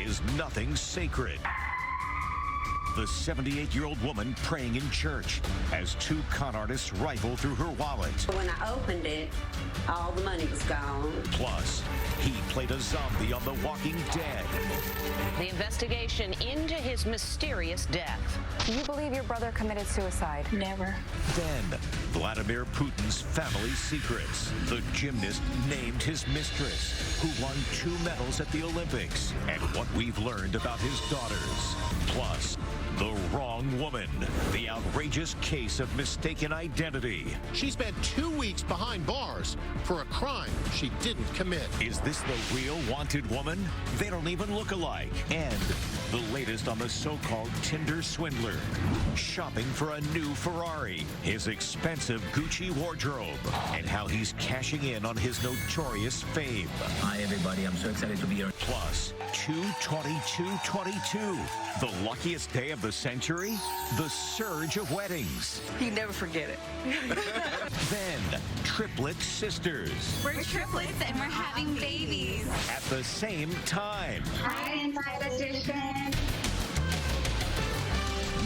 is nothing sacred. The 78-year-old woman praying in church as two con artists rifle through her wallet. When I opened it, all the money was gone. Plus, he played a zombie on The Walking Dead. The investigation into his mysterious death. Do you believe your brother committed suicide? Never. Then, Vladimir Putin's family secrets. The gymnast named his mistress, who won 2 medals at the Olympics, and what we've learned about his daughters. Plus, the wrong woman. The outrageous case of mistaken identity. She spent 2 weeks behind bars for a crime she didn't commit. Is this the real wanted woman? They don't even look alike. And the latest on the so-called Tinder Swindler. Shopping for a new Ferrari, his expensive Gucci wardrobe, and how he's cashing in on his notorious fame. Hi, everybody. I'm so excited to be here. Plus, 2/22/22, the luckiest day of the century, the surge of weddings. You never forget it. Then, triplet sisters. We're triplets and we're having babies. At the same time. Hi, Inside Edition.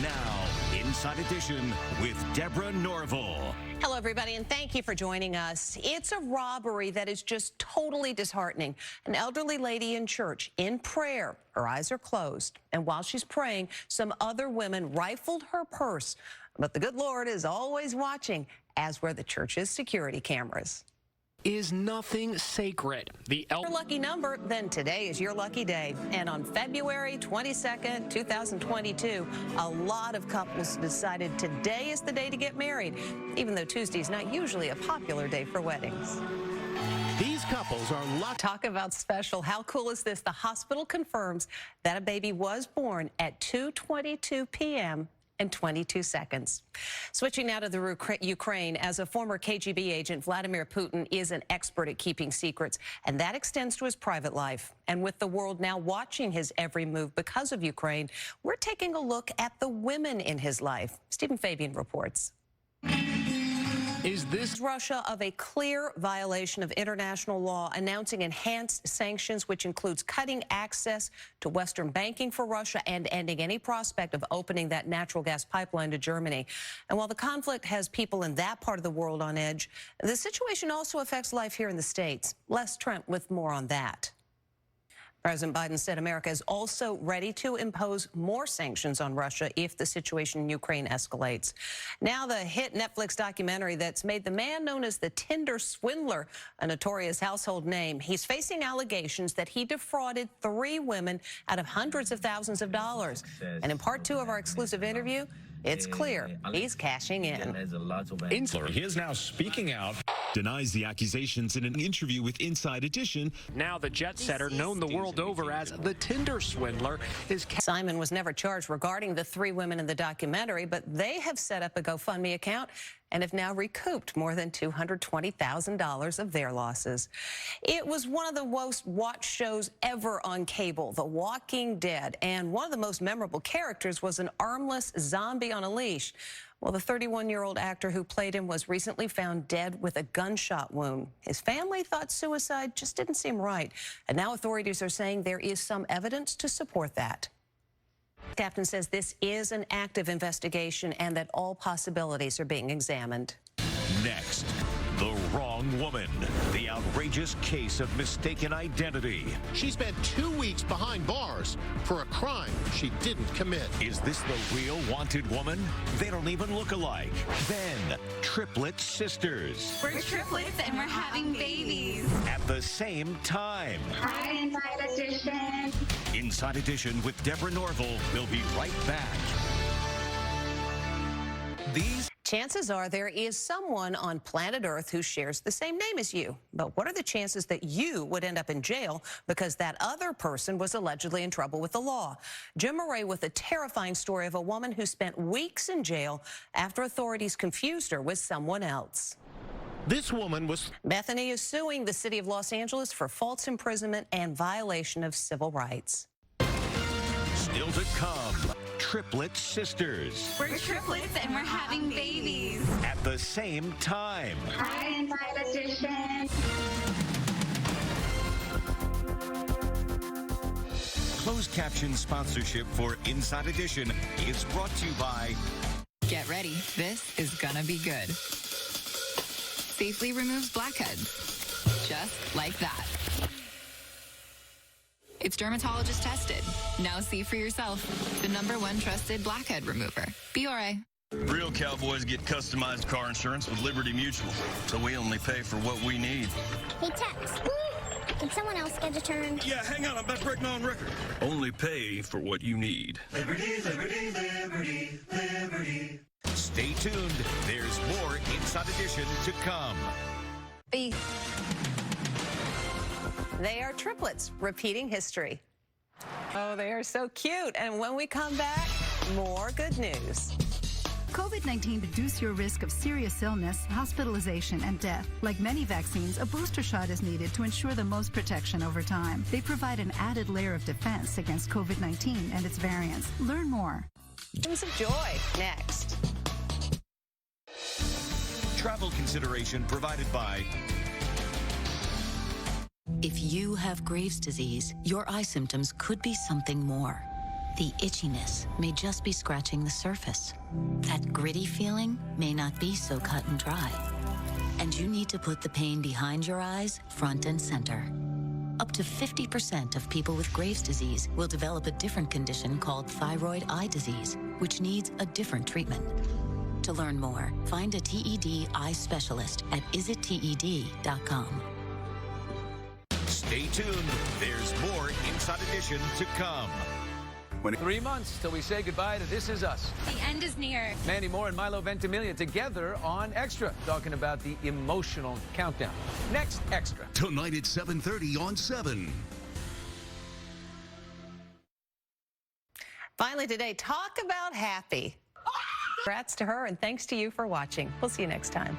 Now, Inside Edition with Deborah Norville. Hello, everybody, and thank you for joining us. It's a robbery that is just totally disheartening. An elderly lady in church, in prayer, her eyes are closed, and while she's praying, some other women rifled her purse. But the good Lord is always watching, as were the church's security cameras. Is nothing sacred. Your lucky number, then today is your lucky day. And on February 22nd, 2022, a lot of couples decided today is the day to get married, even though Tuesday is not usually a popular day for weddings. These couples are lucky. Talk about special. How cool is this? The hospital confirms that a baby was born at 2:22 p.m. and 22 seconds. Switching now to the Ukraine, as a former KGB agent, Vladimir Putin is an expert at keeping secrets, and that extends to his private life. And with the world now watching his every move because of Ukraine, we're taking a look at the women in his life. Stephen Fabian reports. Is this Russia of a clear violation of international law, announcing enhanced sanctions, which includes cutting access to Western banking for Russia and ending any prospect of opening that natural gas pipeline to Germany. And while the conflict has people in that part of the world on edge, the situation also affects life here in the States. Les Trent with more on that. President Biden said America is also ready to impose more sanctions on Russia if the situation in Ukraine escalates. Now the hit Netflix documentary that's made the man known as the Tinder Swindler a notorious household name. He's facing allegations that he defrauded 3 women out of hundreds of thousands of dollars. And in part 2 of our exclusive interview, it's clear he's cashing in. He is now speaking out, denies the accusations in an interview with Inside Edition. now the jet setter, known the world over as the Tinder Swindler, is... Simon was never charged regarding the 3 women in the documentary, but they have set up a GoFundMe account and have now recouped more than $220,000 of their losses. It was one of the most watched shows ever on cable, The Walking Dead, and one of the most memorable characters was an armless zombie on a leash. Well, the 31-year-old actor who played him was recently found dead with a gunshot wound. His family thought suicide just didn't seem right, and now authorities are saying there is some evidence to support that. Captain says this is an active investigation and that all possibilities are being examined. Next, the wrong woman. The outrageous case of mistaken identity. She spent 2 weeks behind bars for a crime she didn't commit. Is this the real wanted woman? They don't even look alike. Then, triplet sisters. We're triplets and we're having babies. At the same time. Hi, Inside Edition. Inside Edition with Deborah Norville. We'll be right back. Chances are there is someone on planet Earth who shares the same name as you. But what are the chances that you would end up in jail because that other person was allegedly in trouble with the law? Jim Murray with a terrifying story of a woman who spent weeks in jail after authorities confused her with someone else. This woman was... Bethany is suing the city of Los Angeles for false imprisonment and violation of civil rights. Still to come, triplet sisters. We're triplets and we're having babies. At the same time. Hi, Inside Edition. Close Closed caption sponsorship for Inside Edition is brought to you by... Get ready. This is gonna be good. Safely removes blackheads. Just like that. It's dermatologist tested. Now see for yourself. The #1 trusted blackhead remover. Biore. Real cowboys get customized car insurance with Liberty Mutual, so we only pay for what we need. Hey, Tex. Did someone else get a turn? Yeah, hang on. I'm about to break my own record. Only pay for what you need. Liberty, liberty, liberty, liberty. Stay tuned. There's more Inside Edition to come. They are triplets, repeating history. Oh, they are so cute. And when we come back, more good news. COVID-19 reduces your risk of serious illness, hospitalization, and death. Like many vaccines, a booster shot is needed to ensure the most protection over time. They provide an added layer of defense against COVID-19 and its variants. Learn more. Dreams of Joy, next. Travel consideration provided by... If you have Graves' disease, your eye symptoms could be something more. The itchiness may just be scratching the surface. That gritty feeling may not be so cut and dry. And you need to put the pain behind your eyes front and center. Up to 50% of people with Graves' disease will develop a different condition called thyroid eye disease, which needs a different treatment. To learn more, find a TED eye specialist at isitted.com. Stay tuned. There's more Inside Edition to come. 3 months till we say goodbye to This Is Us. The end is near. Mandy Moore and Milo Ventimiglia together on Extra, talking about the emotional countdown. Next, Extra. Tonight at 7:30 on 7. Finally today, talk about happy. Congrats to her, and thanks to you for watching. We'll see you next time.